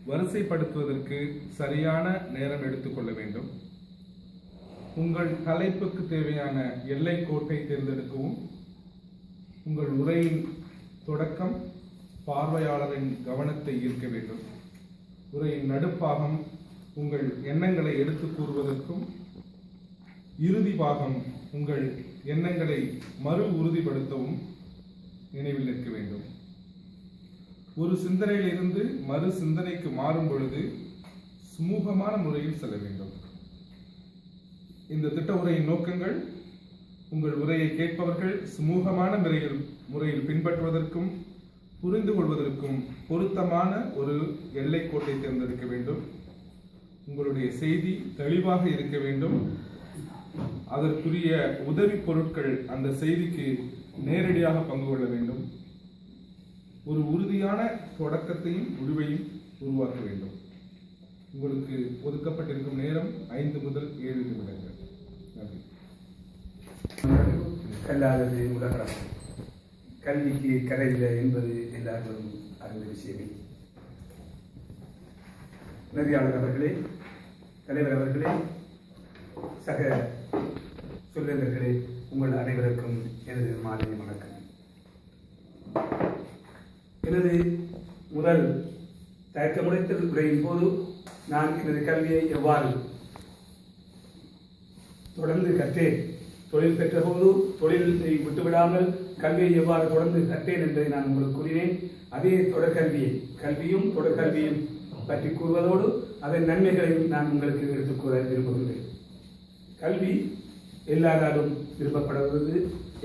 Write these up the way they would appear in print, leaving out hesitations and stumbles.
வரிசைப்படுத்துவதற்கு சரியான நேரம் எடுத்துக்கொள்ள வேண்டும். உங்கள் தலைப்புக்கு தேவையான எல்லை கோட்டை தேர்ந்தெடுக்கவும். உங்கள் உரையின் தொடக்கம் பார்வையாளரின் கவனத்தை ஈர்க்க வேண்டும். உரையின் நடுப்பாகம் உங்கள் எண்ணங்களை எடுத்து கூறுவதற்கும், இறுதி பாகம் உங்கள் எண்ணங்களை மறு உறுதிப்படுத்தவும் நினைவில் நிற்க வேண்டும். ஒரு சிந்தனையிலிருந்து மறு சிந்தனைக்கு மாறும் பொழுது சுமூகமான முறையில் செல்ல வேண்டும். இந்த திட்ட உரையின் நோக்கங்கள் உங்கள் உரையை கேட்பவர்கள் சுமூகமான முறையில் பின்பற்றுவதற்கும் புரிந்து கொள்வதற்கும் பொருத்தமான ஒரு எல்லை கோட்டை தேர்ந்தெடுக்க வேண்டும். உங்களுடைய செய்தி தெளிவாக இருக்க வேண்டும். அதற்குரிய உதவி பொருட்கள் அந்த செய்திக்கு நேரடியாக பங்கு கொள்ள வேண்டும். ஒரு உறுதியான தொடக்கத்தையும் முடிவையும் உருவாக்க வேண்டும். உங்களுக்கு ஒதுக்கப்பட்டிருக்கும் நேரம் 5 முதல் 7 நிமிடங்கள். நன்றி. கல்லாதது உலகம், கல்விக்கு கரையில என்பது எல்லாரும் அறிந்த விஷயமே. நெறியாளர் அவர்களே, தலைவர் அவர்களே, சக சொல்லுநர்களே, உங்கள் அனைவருக்கும் எனது மாலை வணக்கம். எனது முதல் தயக்கமுடைத்த உரையின் போது நான் எனது கல்வியை எவ்வாறு தொடர்ந்து கற்றேன், தொழில் பெற்ற போது தொழிலை விட்டுவிடாமல் கல்வியை எவ்வாறு தொடர்ந்து கற்றேன் என்பதை நான் உங்களுக்கு கூறினேன். அதே தொடர்கல்வியை, கல்வியும் தொடர்கல்வியும் பற்றி கூறுவதோடு அதன் நன்மைகளையும் நான் உங்களுக்கு எடுத்துக் கூற விரும்புகின்றேன். கல்வி எல்லாராலும் விரும்பப்படுவது,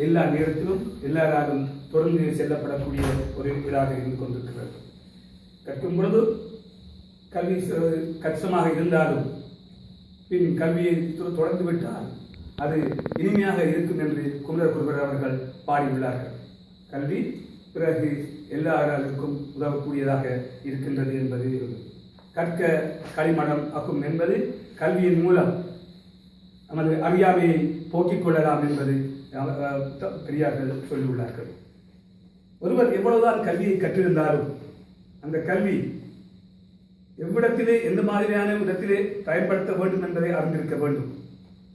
எல்லா நேரத்திலும் எல்லாராலும் தொடர்ந்து செல்லப்படக்கூடிய ஒரு இதாக இருந்து கொண்டிருக்கிறது. கற்கும் பொழுது கல்வி கஷ்டமாக இருந்தாலும் பின் கல்வியை தொடர்ந்து விட்டால் அது இனிமையாக இருக்கும் என்று குமரகுருபர் அவர்கள் பாடியுள்ளார்கள். கல்வி பிறகு எல்லாருக்கும் உதவக்கூடியதாக இருக்கின்றது என்பது கற்க களிமடம் ஆக்கும் என்பது கல்வியின் மூலம் நமது அறியாமையை போக்கிக் கொள்ளலாம் என்பது பெரியார்கள் சொல்லியுள்ளார்கள். ஒருவர் எவ்வளவுதான் கல்வியை கற்றிருந்தாலும் அந்த கல்வி எவ்விடத்திலே எந்த மாதிரியான இடத்திலே பயன்படுத்த வேண்டும் என்பதை அறிந்திருக்க வேண்டும்.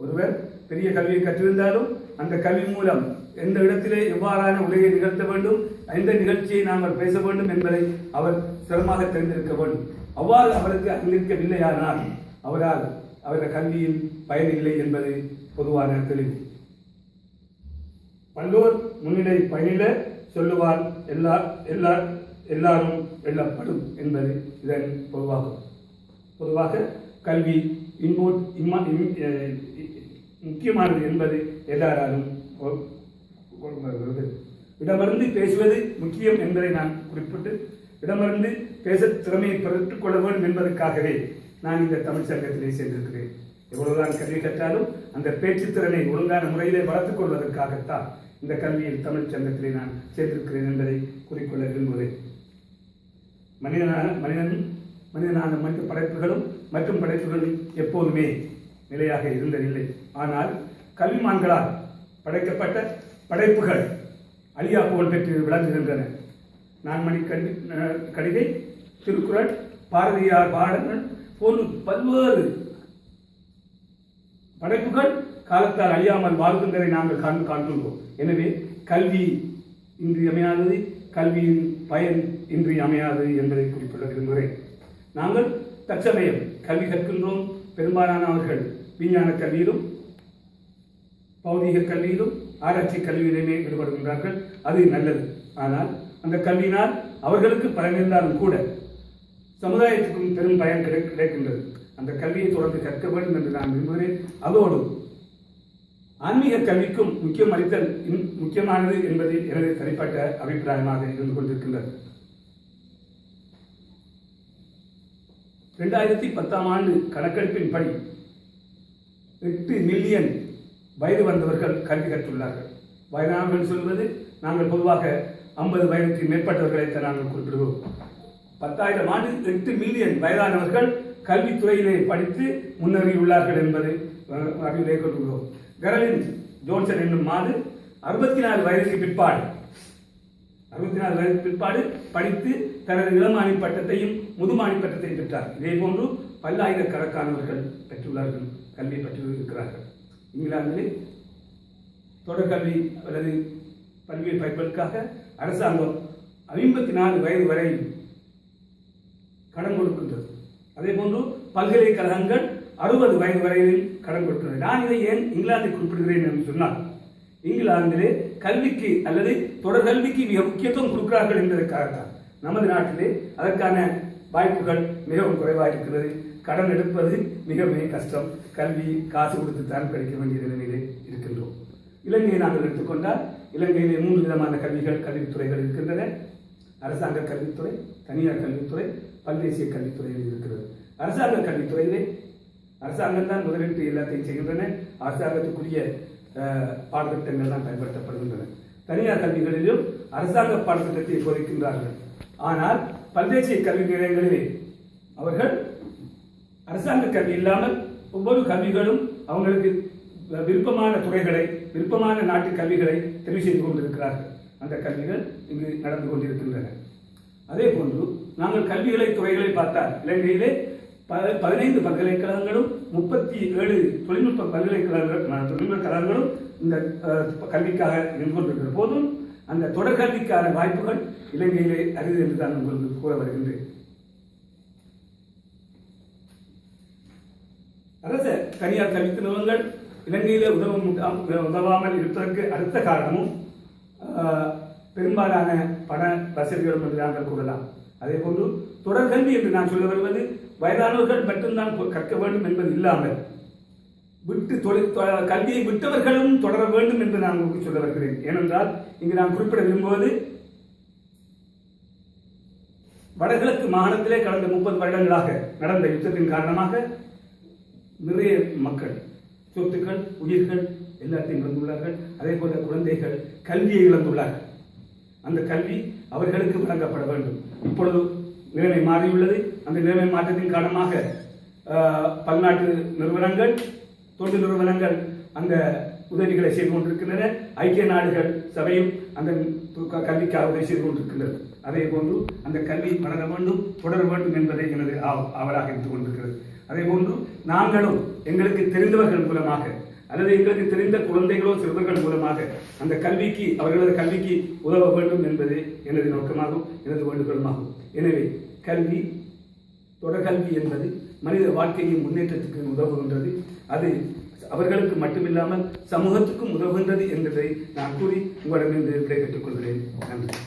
ஒருவர் பெரிய கல்வியை கற்றிருந்தாலும் அந்த கல்வி மூலம் எந்த இடத்திலே எவ்வாறான உரையை நிகழ்த்த வேண்டும், எந்த நிகழ்ச்சியை நாங்கள் பேச வேண்டும் என்பதை அவர் சிரமமாக தெரிந்திருக்க வேண்டும். அவ்வாறு அவருக்கு அறிந்திருக்கவில்லையானால் அவரால் அவரது கல்வியின் பயன் இல்லை என்பது பொதுவான தெளிவு. பல்லோர் முன்னிலை பயனில சொல்லுவார் எல்லாரும் வெல்லப்படும் என்பது இதன் பொதுவாகும். பொதுவாக கல்வி முக்கியமானது என்பது எல்லாராலும் வருகிறது. இடமருந்து பேசுவது முக்கியம் என்பதை நான் குறிப்பிட்டு இடமருந்து பேச திறமையை பெற்றுக் கொள்ள வேண்டும் என்பதற்காகவே நான் இந்த தமிழ் சங்கத்திலே சென்றிருக்கிறேன். எவ்வளவுதான் கல்வி கற்றாலும் அந்த பேச்சு திறனை ஒழுங்கான முறையிலே வளர்த்துக் கொள்வதற்காகத்தான் இந்த கல்வியில் தமிழ் சங்கத்திலே நான் சேர்ந்திருக்கிறேன் என்பதை கூறிக்கொள்ள விரும்புகிறேன். மனிதனான மனித படைப்புகளும் மற்றும் படைப்புகளும் எப்போதுமே நிலையாக இருந்ததில்லை. ஆனால் கல்விமான்களால் படைக்கப்பட்ட படைப்புகள் அழியா புகழ் பெற்று விளங்குகின்றன. நான்மணி கடிகை, திருக்குறள், பாரதியார் பாடல்கள் போன்று பல்வேறு படைப்புகள் காலத்தால் அழியாமல் வாழ்கின்றதை நாங்கள் காண்கின்றோம். எனவே கல்வி இன்றியமையாதது, கல்வியின் பயன் இன்றியமையாதது என்பதை குறிப்பிட விரும்புகிறேன். நாங்கள் தற்சமயம் கல்வி கற்கின்றோம். பெரும்பாலானவர்கள் விஞ்ஞான கல்வியிலும் பௌதிக கல்வியிலும் ஆராய்ச்சி கல்வியிலுமே ஈடுபடுகின்றார்கள். அது நல்லது. ஆனால் அந்த கல்வியினால் அவர்களுக்கு பயன் இருந்தாலும் கூட சமுதாயத்துக்கும் பெரும் பயன் கிடைக்கின்றது. அந்த கல்வியை தொடர்ந்து கற்க வேண்டும் என்று நான் விரும்புகிறேன். அதோடு ஆன்மீக கல்விக்கும் முக்கியம் அளித்தல் முக்கியமானது என்பது எனது தனிப்பட்ட அபிப்பிராயமாக இருந்து கொண்டிருக்கின்றது. 2010ஆம் ஆண்டு கணக்கெடுப்பின்படி 8 மில்லியன் வயது வந்தவர்கள் கல்வி கற்றுள்ளார்கள். வயதானவர்கள் சொல்வது நாங்கள் பொதுவாக 50 வயதுக்கு மேற்பட்டவர்களை நாங்கள் குறிப்பிடுவோம். 10,000 ஆண்டு 8 மில்லியன் வயதானவர்கள் கல்வித்துறையிலே படித்து முன்னேறியுள்ளார்கள் என்பது அறிவிலே கொள்கிறோம். கரலின் ஜோன்சன் என்னும் மாது 64 வயதுக்கு பிற்பாடு படித்து தனது இளமானி பட்டத்தையும் முதுமானி பட்டத்தையும் பெற்றார். இதே போன்று பல்லாயிரக்கணக்கானவர்கள் பெற்றுள்ளார்கள், கல்வி பெற்றிருக்கிறார்கள். இங்கிலாந்திலே தொடர்கல்வி அல்லது பல்வேறு பயிர்களுக்காக அரசாங்கம் 54 வயது வரை கடன் கொடுக்கின்றது. அதே போன்று பல்கலைக்கழகங்கள் 60 வயது வரையில் கடன் கொடுக்கிறது. நான் இதை ஏன் இங்கிலாந்தை குறிப்பிடுகிறேன் என்று சொன்னால், இங்கிலாந்திலே கல்விக்கு அல்லது தொடர்கல்விக்கு மிக முக்கியத்துவம் கொடுக்கிறார்கள் என்பதற்காகத்தான். நமது நாட்டிலே அதற்கான வாய்ப்புகள் மிகவும் குறைவாக இருக்கிறது. கடன் எடுப்பது மிக மிக கஷ்டம். கல்வி காசு கொடுத்து தான் கிடைக்க வேண்டிய நிலையிலே இருக்கின்றோம். இலங்கையை நாங்கள் எடுத்துக்கொண்டால், இலங்கையிலே 3 விதமான கல்வித்துறைகள் இருக்கின்றன. அரசாங்க கல்வித்துறை, தனியார் கல்வித்துறை, பல்தேசிய கல்வித்துறை இருக்கிறது. அரசாங்க கல்வித்துறையிலே அரசாங்கம் தான் முதலீட்டு எல்லாத்தையும் செய்கின்றன. அரசாங்கத்துக்குரிய பாடத்திட்டங்கள் தான் பயன்படுத்தப்படுகின்றன. தனியார் கல்விகளிலும் அரசாங்க பாடத்திட்டத்தை போதிக்கின்றார்கள். ஆனால் பல்தேசிய கல்வி நிலையங்களிலே அவர்கள் அரசாங்க கல்வி இல்லாமல் ஒவ்வொரு கல்விகளும் அவங்களுக்கு விருப்பமான துறைகளை, விருப்பமான நாட்டு கல்விகளை தெரிவு செய்து கொண்டிருக்கிறார்கள். அந்த கல்விகள் இங்கு நடந்து கொண்டிருக்கின்றன. அதே போன்று நாங்கள் கல்விகளை துறைகளை பார்த்தால், இலங்கையிலே 15 பல்கலைக்கழகங்களும் 37 தொழில்நுட்ப பல்கலைக்கழகங்களும் இந்த கல்விக்காக நின்று கொண்டிருக்கிற போதும் அந்த தொடர்கல்விக்கான வாய்ப்புகள் இலங்கையிலே அரிது என்று தான் உங்களுக்கு கூற வருகின்றேன். அரச தனியார் கல்வி நிறுவனங்கள் இலங்கையிலே உதவாமல் இருப்பதற்கு அடுத்த காரணமும் பெரும்பாலான பண வசதிகளும் என்று நாங்கள் கூறலாம். அதே போன்று தொடர்கல்வி என்று நான் சொல்ல வருவது வயதானவர்கள் மட்டும்தான் கற்க வேண்டும் என்பது இல்லாமல் கல்வியை விட்டவர்களும் தொடர வேண்டும் என்று நான் உங்களுக்கு சொல்ல வருகிறேன். ஏனென்றால் இங்கு நான் குறிப்பிட விரும்புவது, வடகிழக்கு மாகாணத்திலே கடந்த 30 வருடங்களாக நடந்த யுத்தத்தின் காரணமாக நிறைய மக்கள் சொத்துக்கள், உயிர்கள் எல்லாத்தையும் இழந்துள்ளார்கள். அதே போல குழந்தைகள் கல்வியை இழந்துள்ளார்கள். அந்த கல்வி அவர்களுக்கு வழங்கப்பட வேண்டும். இப்பொழுது நிலைமை மாறியுள்ளது. அந்த நிலைமை மாற்றத்தின் காரணமாக பல்நாட்டு நிறுவனங்கள், தொண்டு நிறுவனங்கள் அந்த உதவிகளை செய்து கொண்டிருக்கின்றன. ஐக்கிய நாடுகள் சபையும் அந்த கல்விக்காக உதவி செய்து கொண்டிருக்கின்றது. அதே போன்று அந்த கல்வி வளர வேண்டும், தொடர வேண்டும் என்பதை எனது ஆவலாக இருந்து கொண்டிருக்கிறது. அதே போன்று நாங்களும் எங்களுக்கு தெரிந்தவர்கள் மூலமாக அல்லது எங்களுக்கு தெரிந்த குழந்தைகளோ சிறுவர்கள் மூலமாக அந்த கல்விக்கு, அவர்களது கல்விக்கு உதவ வேண்டும் என்பது எனது நோக்கமாகும், எனது வேண்டுகோளுமாகும். எனவே கல்வி, தொடர்கல்வி என்பது மனித வாழ்க்கையின் முன்னேற்றத்துக்கு உதவுகின்றது. அது அவர்களுக்கு மட்டுமில்லாமல் சமூகத்துக்கும் உதவுகின்றது என்பதை நான் கூறி உங்களிடமிருந்து விடைபெற்றுக் கொள்கிறேன். நன்றி.